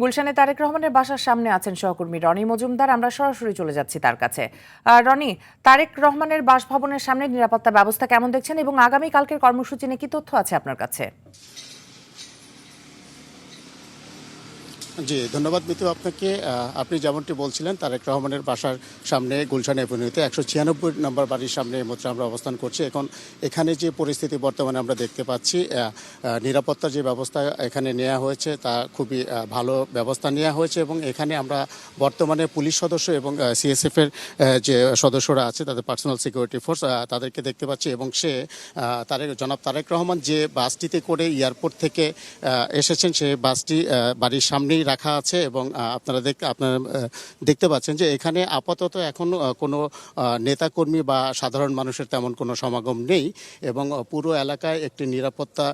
গুলশানে তারেক রহমানের বাসার সামনে আছেন সহকর্মী রনি মজুমদার। আমরা সরাসরি চলে যাচ্ছি তার কাছে। রনি, তারেক রহমানের বাসভবনের সামনে নিরাপত্তা ব্যবস্থা কেমন দেখছেন এবং আগামী কালকের কর্মসূচি নিয়ে কি তথ্য আছে আপনার কাছে? জি, ধন্যবাদ মিতু আপনাকে। আপনি যেমনটি বলছিলেন, তারেক রহমানের বাসার সামনে গুলশান এভিনিউতে 196 নম্বর বাড়ির সামনে এই মুহূর্তে আমরা অবস্থান করছি। এখন এখানে যে পরিস্থিতি বর্তমানে আমরা দেখতে পাচ্ছি, নিরাপত্তার যে ব্যবস্থা এখানে নেওয়া হয়েছে তা খুবই ভালো ব্যবস্থা নেওয়া হয়েছে এবং এখানে আমরা বর্তমানে পুলিশ সদস্য এবং সিএসএফের যে সদস্যরা আছে তাদের পার্সোনাল সিকিউরিটি ফোর্স তাদেরকে দেখতে পাচ্ছি এবং জনাব তারেক রহমান যে বাসটিতে করে এয়ারপোর্ট থেকে এসেছেন সেই বাসটি বাড়ির সামনেই রাখা আছে এবং আপনারা দেখতে পাচ্ছেন যে এখানে আপাতত এখন কোনো নেতাকর্মী বা সাধারণ মানুষের তেমন কোনো সমাগম নেই এবং পুরো এলাকায় একটি নিরাপত্তা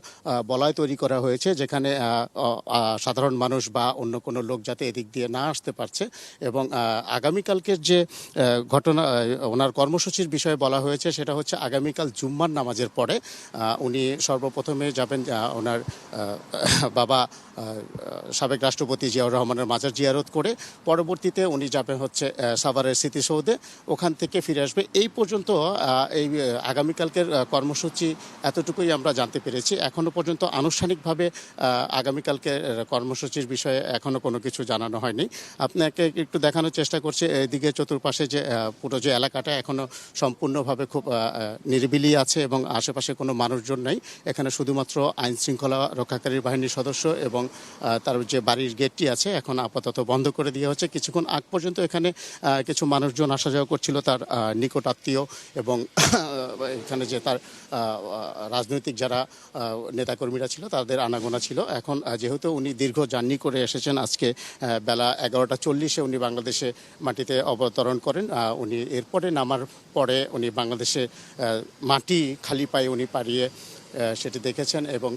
বলয় তৈরি করা হয়েছে, যেখানে সাধারণ মানুষ বা অন্য কোনো লোক যাতে এদিক দিয়ে না আসতে পারছে। এবং আগামীকালকের যে ঘটনা ওনার কর্মসূচির বিষয়ে বলা হয়েছে সেটা হচ্ছে আগামীকাল জুম্মার নামাজের পরে উনি সর্বপ্রথমে যাবেন ওনার বাবা সাবেক রাষ্ট্রপতি জিয়াউর রহমানের মাজার জিয়ারত করে, পরবর্তীতে উনি যাবেন হচ্ছে সাভারের স্মৃতিসৌধে, ওখান থেকে ফিরে আসবে। এই পর্যন্ত এই আগামীকালকের কর্মসূচি এতটুকুই আমরা জানতে পেরেছি। এখনও পর্যন্ত আনুষ্ঠানিকভাবে আগামীকালকের কর্মসূচির বিষয়ে এখনও কোনো কিছু জানানো হয়নি। আপনাকে একটু দেখানোর চেষ্টা করছি, এদিকে চতুর্পাশে যে পুরো যে এলাকাটা এখনও সম্পূর্ণভাবে খুব নিরিবিলি আছে এবং আশেপাশে কোনো মানুষজন নেই। এখানে শুধুমাত্র আইন শৃঙ্খলা রক্ষাকারী বাহিনীর সদস্য এবং তার যে বাড়ির গেটটি আছে এখন আপাতত বন্ধ করে দেওয়া হচ্ছে। কিছুক্ষণ আগ পর্যন্ত এখানে কিছু মানুষজন আসা যাওয়া করছিল, তার নিকট আত্মীয় এবং এখানে যে তার রাজনৈতিক যারা নেতাকর্মীরা ছিল তাদের আনাগোনা ছিল। এখন যেহেতু উনি দীর্ঘ জার্নি করে এসেছেন, আজকে বেলা 11:40 উনি বাংলাদেশে মাটিতে অবতরণ করেন। উনি এরপরে নামার পরে উনি বাংলাদেশে মাটি খালি পায়ে উনি পাড়িয়ে সেটি দেখেছেন এবং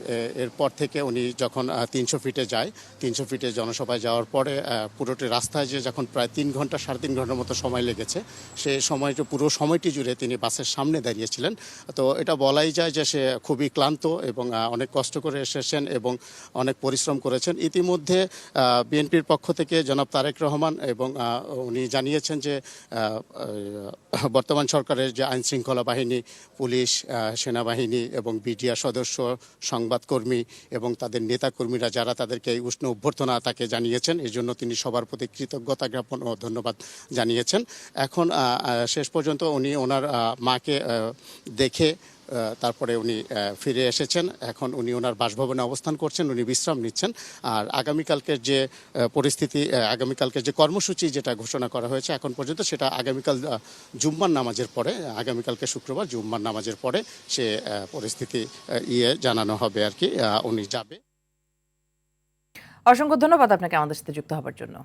এরপর থেকে উনি যখন 300 ফিটে যায়, 300 ফিটে জনসভায় যাওয়ার পরে পুরোটি রাস্তায় যে যখন প্রায় 3 ঘন্টা 3.5 ঘন্টার মতো সময় লেগেছে, সেই সময়টি পুরো সময়টি জুড়ে তিনি বাসের সামনে দাঁড়িয়েছিলেন। তো এটা বলাই যায় যে সে খুবই ক্লান্ত এবং অনেক কষ্ট করে এসেছেন এবং অনেক পরিশ্রম করেছেন। ইতিমধ্যে বিএনপির পক্ষ থেকে জনাব তারেক রহমান এবং উনি জানিয়েছেন যে বর্তমান সরকারের যে আইন শৃঙ্খলা বাহিনী, পুলিশ, সেনাবাহিনী এবং বিডিআর সদস্য, সংবাদকর্মী এবং তাদের নেতাকর্মীরা যারা তাদেরকে এই উষ্ণ অভ্যর্থনা তাকে জানিয়েছেন, এই জন্য তিনি সবার প্রতি কৃতজ্ঞতা জ্ঞাপন ও ধন্যবাদ জানিয়েছেন। এখন শেষ পর্যন্ত উনি ওনার মাকে দেখে তারপরে উনি ফিরে এসেছেন। এখন উনি ওনার বাসভবনে অবস্থান করছেন, উনি বিশ্রাম নিচ্ছেন। আর আগামীকালকের যে পরিস্থিতি, আগামীকালকের যে কর্মসূচি যেটা ঘোষণা করা হয়েছে এখন পর্যন্ত, সেটা আগামীকাল জুম্মার নামাজের পরে, আগামীকালকে শুক্রবার জুম্মার নামাজের পরে সে পরিস্থিতি জানানো হবে আর কি, উনি যাবে। অসংখ্য ধন্যবাদ আপনাকে আমাদের সাথে যুক্ত হবার জন্য।